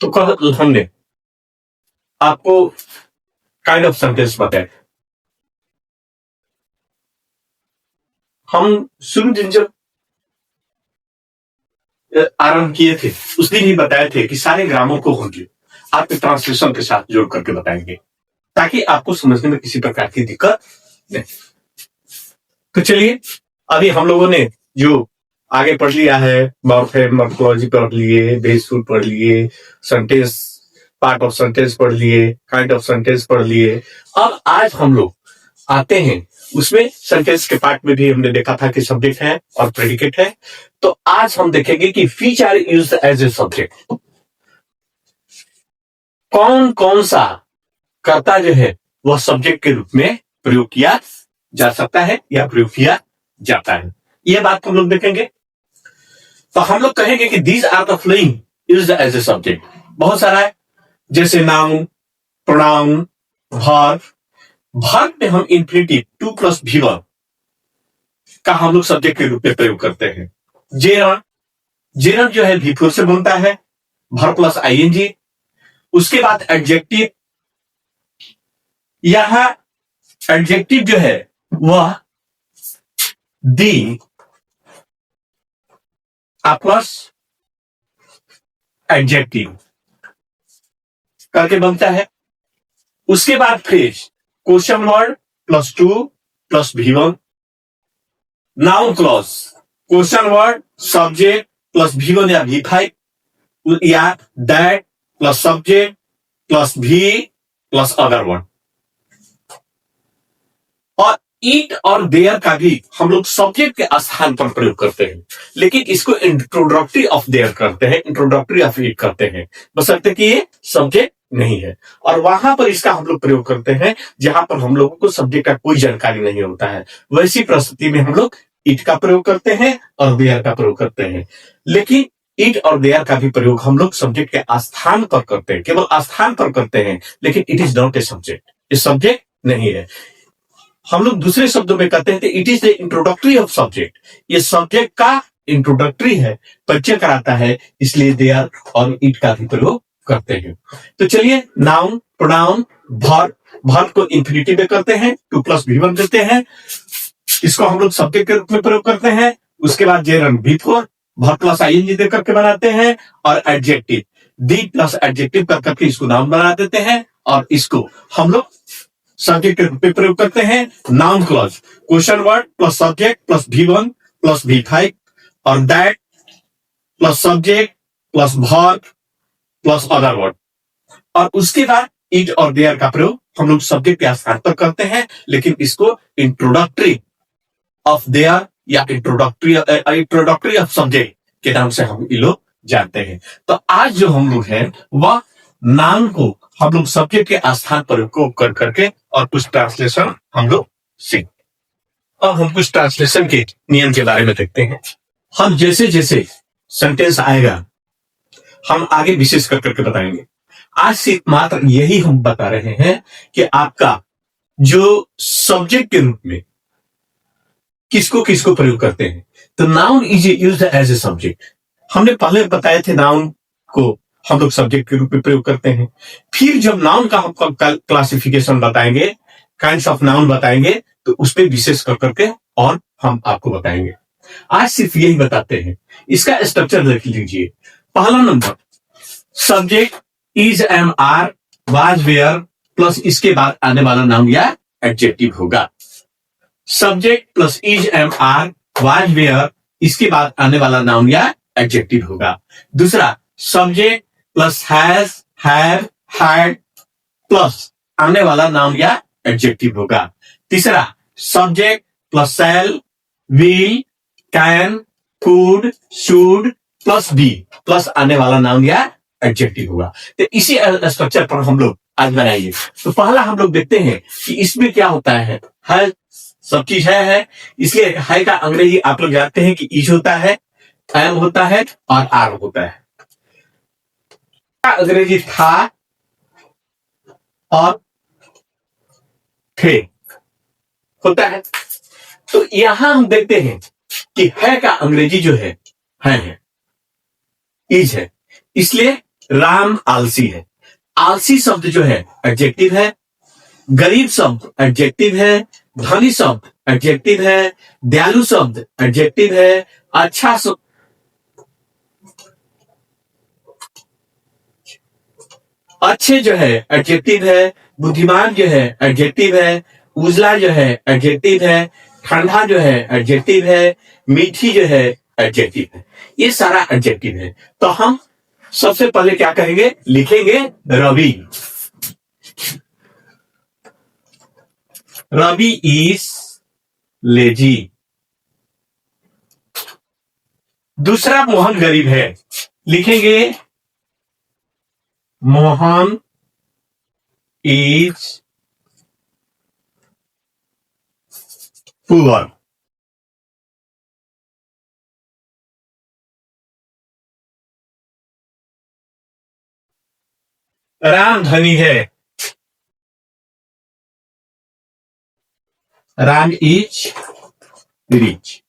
तो कल हमने आपको काइंड ऑफ सेंटेंस बताए। हम शुरू दिन जब आरंभ किए थे उस दिन ही बताए थे कि सारे ग्रामों को हम आपके ट्रांसलेशन के साथ जोड़ करके बताएंगे ताकि आपको समझने में किसी प्रकार की दिक्कत नहीं। तो चलिए, अभी हम लोगों ने जो आगे पढ़ लिया है, मॉर्फेम मॉर्फोलॉजी पढ़ लिए, बेस रूल पढ़ लिए, सेंटेंस, पार्ट ऑफ सेंटेंस पढ़ लिए, काइंड ऑफ सेंटेंस पढ़ लिए। अब आज हम लोग आते हैं उसमें सेंटेंस के पार्ट में भी हमने देखा था कि सब्जेक्ट है और प्रेडिकेट है। तो आज हम देखेंगे कि which are used as a subject. कौन कौन सा कर्ता जो है वह सब्जेक्ट के रूप में प्रयोग किया जा सकता है या प्रयोग किया जाता है, यह बात हम लोग देखेंगे। तो हम लोग कहेंगे कि these are the following used as a subject. बहुत सारा है, जैसे नाउन, प्रोनाउन, वर्ब। वर्ब में हम इंफिनिटिव टू प्लस V1 का हम लोग सब्जेक्ट के रूप में प्रयोग करते हैं। जेरन, जेरन जो है V4 से बनता है, वर्ब प्लस ING। उसके बाद एडजेक्टिव, यहां एडजेक्टिव जो है वह दी प्लस एडजेक्टिव करके बनता है। उसके बाद phrase, question word plus 2 plus V1। Noun clause, question word subject plus V1 या V5 या that plus subject plus V plus other word. और ईट और देयर का भी हम लोग सब्जेक्ट के स्थान पर प्रयोग करते हैं, लेकिन इसको इंट्रोडक्टरी ऑफ देयर करते हैं, इंट्रोडक्टरी ऑफ ईट करते हैं, बशर्ते कि ये सब्जेक्ट नहीं है। और वहां पर इसका हम लोग प्रयोग करते हैं जहां पर हम लोगों को सब्जेक्ट का कोई जानकारी नहीं होता है। वैसी परिस्थिति में हम लोग ईट का प्रयोग करते हैं और देयर का प्रयोग करते हैं। लेकिन ईट और देयर का भी प्रयोग हम लोग सब्जेक्ट के स्थान पर करते हैं, केवल स्थान पर करते हैं, लेकिन it is not a subject, ये सब्जेक्ट नहीं है। हम लोग दूसरे शब्दों में कहते हैं it is the introductory of subject, ये सब्जेक्ट का इंट्रोडक्टरी है, परिचय कराता है, इसलिए देयर और इट का भी प्रयोग करते हैं। तो चलिए, नाउन, प्रोनाउन, वर्ब, वर्ब को इंफिनिटिव में करते हैं, 2 प्लस V1 देते हैं, इसको हम लोग सब्जेक्ट के रूप में प्रयोग करते हैं। उसके बाद gerund V4 verb plus ING दे करके बनाते हैं, और एडजेक्टिव दी प्लस एडजेक्टिव कर करके इसको नाउन बना देते हैं, और इसको हम लोग सब्जेक्ट के रूप में प्रयोग करते हैं। Noun clause, question word plus subject plus V1 plus V5 और that plus subject plus verb plus other word. और उसके बाद इट और देयर का प्रयोग हम लोग सब्जेक्ट के स्थान पर करते हैं, लेकिन इसको इंट्रोडक्टरी ऑफ देयर या इंट्रोडक्टरी ऑफ सब्जेक्ट के नाम से हम ये लोग जानते हैं। तो आज जो हम लोग हैं वह नाउन को हम लोग सब्जेक्ट के स्थान पर उपयोग कर करके और कुछ ट्रांसलेशन हम लोग सीख। अब हम कुछ ट्रांसलेशन के नियम के बारे में देखते हैं। हम जैसे जैसे सेंटेंस आएगा हम आगे विशेष कर करके बताएंगे। आज सिर्फ मात्र यही हम बता रहे हैं कि आपका जो सब्जेक्ट के रूप में किसको किसको प्रयोग करते हैं। तो noun is used as a subject. हमने पहले बताए थे नाउन को हम लोग सब्जेक्ट के रूप में प्रयोग करते हैं। फिर जब नाउन का हम क्लासिफिकेशन बताएंगे, काइंड्स ऑफ नाउन बताएंगे, तो उस पर विशेष कर करके और हम आपको बताएंगे। आज सिर्फ यही बताते हैं। इसका स्ट्रक्चर देख लीजिए। पहला नंबर, subject is, am, are, was, were plus इसके बाद आने वाला नाउन या एडजेक्टिव होगा। Subject plus is, am, are, was, were, इसके बाद आने वाला नाउन या एडजेक्टिव होगा। दूसरा, subject plus has, have, had plus आने वाला नाउन या एडजेक्टिव होगा। तीसरा, subject plus shall, will, can, could, should plus be plus आने वाला नाउन या एडजेक्टिव होगा। तो इसी स्ट्रक्चर पर हम लोग आज बनाइए। तो पहला हम लोग देखते हैं कि इसमें क्या होता है सब चीज है, इसलिए है का अंग्रेजी आप लोग जानते हैं कि इज होता है, एम होता है और आर होता है। अंग्रेजी था और थे होता है। तो यहां हम देखते हैं कि है का अंग्रेजी जो है इज है, इसलिए राम आलसी है। आलसी शब्द जो है एडजेक्टिव है, गरीब शब्द एडजेक्टिव है, धनी शब्द एडजेक्टिव है, दयालु शब्द एडजेक्टिव है, अच्छा शब्द अच्छे जो है एडजेक्टिव है, बुद्धिमान जो है एडजेक्टिव है, उजला जो है एडजेक्टिव है, ठंडा जो है एडजेक्टिव है, मीठी जो है एडजेक्टिव है। ये सारा एडजेक्टिव है। तो हम सबसे पहले क्या कहेंगे, लिखेंगे रवि। Ravi is lazy. दूसरा मोहन गरीब है, लिखेंगे मोहन इज पुअर। राम धनी है, राम इज रिच।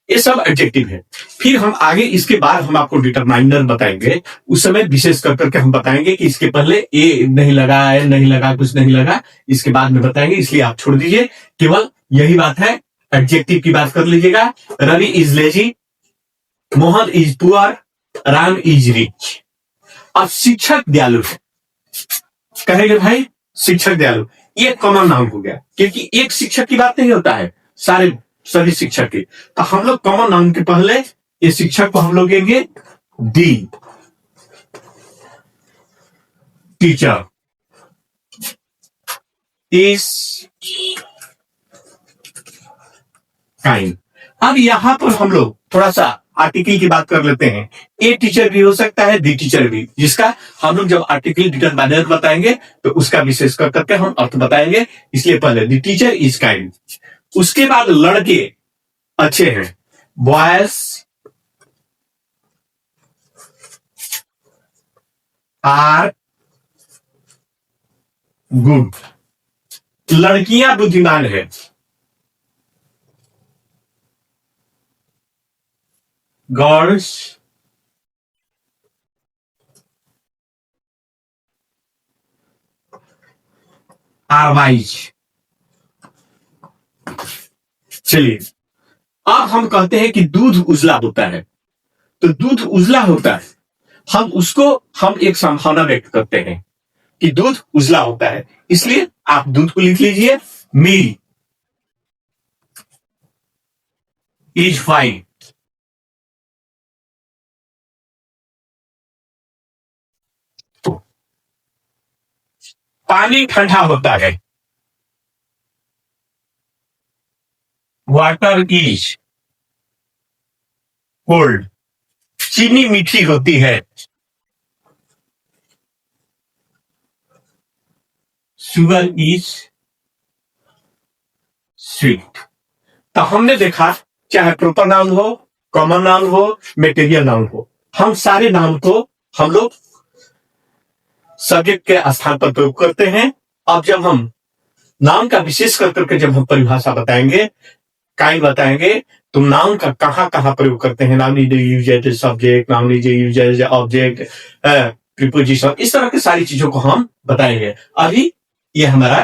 ये सब एडजेक्टिव है। फिर हम आगे इसके बाद हम आपको डिटरमाइनर बताएंगे। उस समय विशेष कर करके हम बताएंगे कि इसके पहले ए नहीं लगा, ए नहीं लगा, कुछ नहीं लगा, इसके बाद में बताएंगे, इसलिए आप छोड़ दीजिए। केवल यही बात है, एडजेक्टिव की बात कर लीजिएगा। Ravi is lazy, Mohan is poor, Ram is rich. अब शिक्षक दयालु है, कहेंगे भाई शिक्षक दयालु, ये कॉमन नाउन हो गया, क्योंकि एक शिक्षक की बात नहीं होता है, सारे सभी शिक्षक की। तो हम लोग कॉमन नाउन के पहले ये शिक्षक को हम लोग लेंगे दी टीचर इज काइंड। अब यहां पर हम लोग थोड़ा सा आर्टिकल की बात कर लेते हैं। ए टीचर भी हो सकता है, दी टीचर भी, जिसका हम लोग जब आर्टिकल डिटरमाइनर बताएंगे तो उसका विशेष कर करके हम अर्थ बताएंगे। इसलिए पहले दी टीचर इज काइंड, उसके बाद लड़के अच्छे हैं, बॉयज आर गुड। लड़कियां बुद्धिमान है, गर्ल्स आर वाइज। चलिए अब हम कहते हैं कि दूध उजला होता है, तो दूध उजला होता है, हम एक संभावना व्यक्त करते हैं कि दूध उजला होता है, इसलिए आप दूध को लिख लीजिए, मिल्क इज फाइन। पानी ठंडा होता है, वाटर इज कोल्ड। चीनी मीठी होती है, शुगर इज स्वीट। तो हमने देखा, चाहे प्रोपर नाउन हो, कॉमन नाउन हो, मेटेरियल नाउन हो, हम सारे नाउन को हम लोग सब्जेक्ट के स्थान पर प्रयोग करते हैं। अब जब हम नाउन का विशेष कर करके जब हम परिभाषा बताएंगे, काइंड बताएंगे, तो नाउन का कहां कहां प्रयोग करते हैं, noun is used as subject, noun is used as object, preposition, इस तरह की सारी चीजों को हम बताएंगे। अभी ये हमारा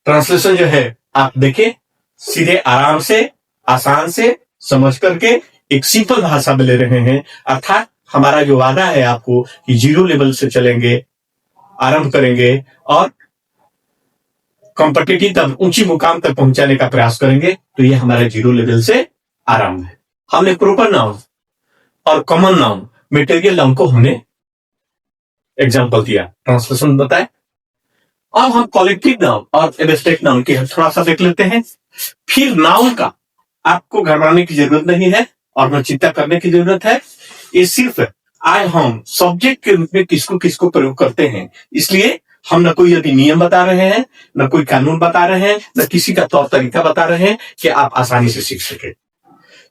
ट्रांसलेशन जो है आप देखें, सीधे आराम से आसान से समझ करके एक सिंपल भाषा में ले रहे हैं। अर्थात हमारा जो वादा है आपको कि जीरो लेवल से चलेंगे, आरंभ करेंगे और कॉम्पिटिटिव तक ऊंची मुकाम तक पहुंचाने का प्रयास करेंगे। तो ये हमारा जीरो लेवल से आरंभ है। हमने प्रोपर नाउन और कॉमन नाउन, मेटेरियल नाउन को हमने एग्जाम्पल दिया, ट्रांसलेशन बताया। अब हम कॉलेक्टिव नाउन और एब्स्ट्रैक्ट नाउन की थोड़ा सा देख लेते हैं। फिर नाउन का आपको घबराने की जरूरत नहीं है और न चिंता करने की जरूरत है। ये सिर्फ आए हम सब्जेक्ट के रूप में किसको किसको प्रयोग करते हैं, इसलिए हम न कोई यदि नियम बता रहे हैं, न कोई कानून बता रहे हैं, न किसी का तौर तरीका बता रहे हैं कि आप आसानी से सीख सके।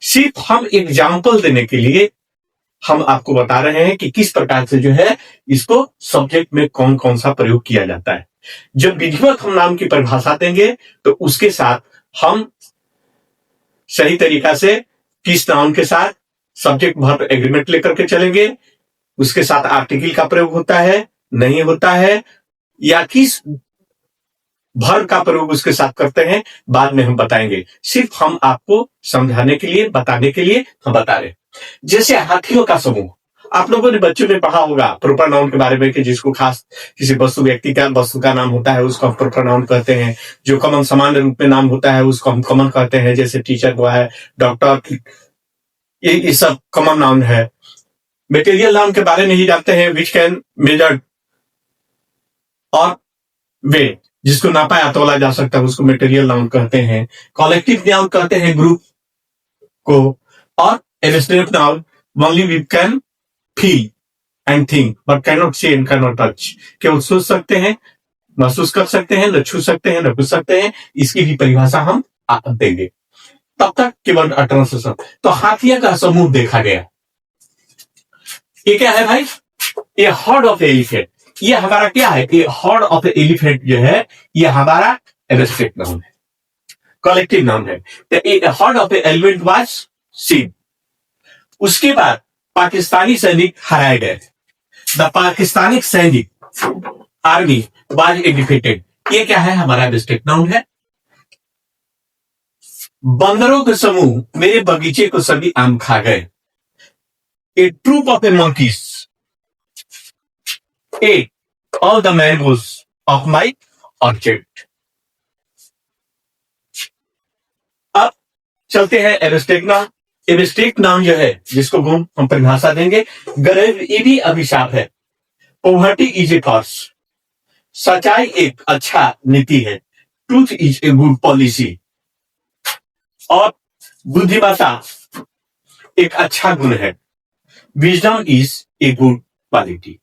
सिर्फ हम एग्जाम्पल देने के लिए हम आपको बता रहे हैं कि किस प्रकार से जो है इसको सब्जेक्ट में कौन कौन सा प्रयोग किया जाता है। जब विधिवत हम नाम की परिभाषा देंगे तो उसके साथ हम सही तरीका से किस नाउन के साथ सब्जेक्ट वर्ब एग्रीमेंट लेकर के चलेंगे, उसके साथ आर्टिकल का प्रयोग होता है, नहीं होता है, या किस वर्ब का प्रयोग उसके साथ करते हैं, बाद में हम बताएंगे। सिर्फ हम आपको समझाने के लिए, बताने के लिए हम बता रहे हैं। जैसे हाथियों का समूह, आप लोगों ने बच्चों में पढ़ा होगा प्रोपर नाउन के बारे में कि जिसको खास किसी वस्तु व्यक्ति का वस्तु का नाम होता है उसको हम प्रोपर नाउन कहते हैं। जो कॉमन सामान्य रूप में नाम होता है उसको हम कॉमन कहते हैं, जैसे टीचर हुआ है, डॉक्टर, ये सब कॉमन नाउन है। मटेरियल नाउन के बारे में ही जानते हैं, विच कैन मेजर और वे, जिसको नापा या तोला जा सकता है उसको मटेरियल नाउन कहते हैं। कलेक्टिव नाउन कहते हैं ग्रुप को, और abstract noun only we can feel and think but can not see and can not touch, केवल सोच सकते हैं, महसूस कर सकते हैं, न छू सकते हैं, न बुझ सकते हैं, इसकी भी परिभाषा हम देंगे। तब तक केवल ट्रांसलेशन। तो हाथिया का समूह देखा गया, ये क्या है भाई? ये हॉर्ड ऑफ एलिफेंट, ये हमारा क्या है? ये हॉर्ड ऑफ एलिफेंट जो है ये हमारा एब्स्ट्रैक्ट नाउन है, कलेक्टिव नाउन है। तो हॉर्ड ऑफ एलिफेंट वाज सीन। उसके बाद पाकिस्तानी सैनिक हराए गए, द पाकिस्तानी सैनिक आर्मी वाज डिफीटेड, ये क्या है? हमारा एब्स्ट्रैक्ट नाउन है। बंदरों के समूह मेरे बगीचे को सभी आम खा गए, a troop of a monkeys ate all the mangoes of my orchard। अब चलते हैं एब्स्ट्रैक्ट नाउन। एब्स्ट्रैक्ट नाउन जो है जिसको हम परिभाषा देंगे, गरीबी अभिशाप है, पॉवर्टी इज ए कर्स, सच्चाई एक अच्छा नीति है, truth is a good policy, और बुद्धिमत्ता एक अच्छा गुण है, wisdom is a good quality.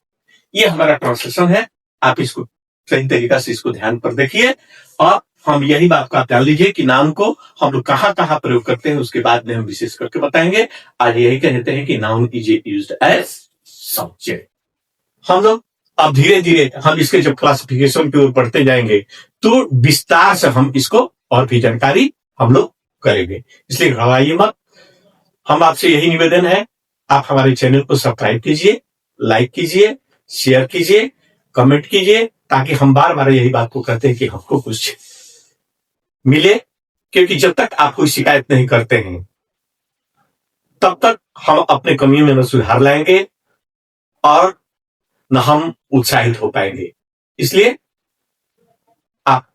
ये हमारा ट्रांसलेशन है। आप इसको सही तरीका से इसको ध्यान पर देखिए, और हम यही बात का ध्यान लीजिए कि नाउन को हम लोग कहां कहां प्रयोग करते हैं, उसके बाद में हम विशेष करके बताएंगे। आज यही कहते हैं कि noun is used as subject. हम लोग अब धीरे धीरे हम इसके जब क्लासिफिकेशन की ओर बढ़ते जाएंगे तो विस्तार से हम इसको और भी जानकारी हम लोग करेंगे, इसलिए घबराइए मत। हम आपसे यही निवेदन है, आप हमारे चैनल को सब्सक्राइब कीजिए, लाइक कीजिए, शेयर कीजिए, कमेंट कीजिए, ताकि हम बार बार यही बात को कहते हैं कि हमको कुछ मिले। क्योंकि जब तक आप कोई शिकायत नहीं करते हैं तब तक हम अपने कमियों में न सुधार लाएंगे और न हम उत्साहित हो पाएंगे। इसलिए आप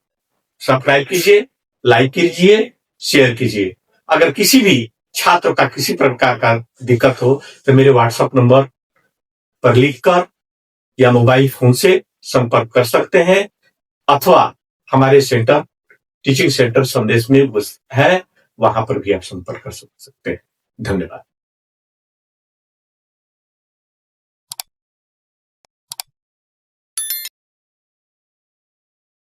सब्सक्राइब कीजिए, लाइक कीजिए, शेयर कीजिए। अगर किसी भी छात्र का किसी प्रकार का दिक्कत हो तो मेरे व्हाट्सएप नंबर पर लिखकर या मोबाइल फोन से संपर्क कर सकते हैं, अथवा हमारे सेंटर टीचिंग सेंटर संदेश में है, वहां पर भी आप संपर्क कर सकते हैं। धन्यवाद।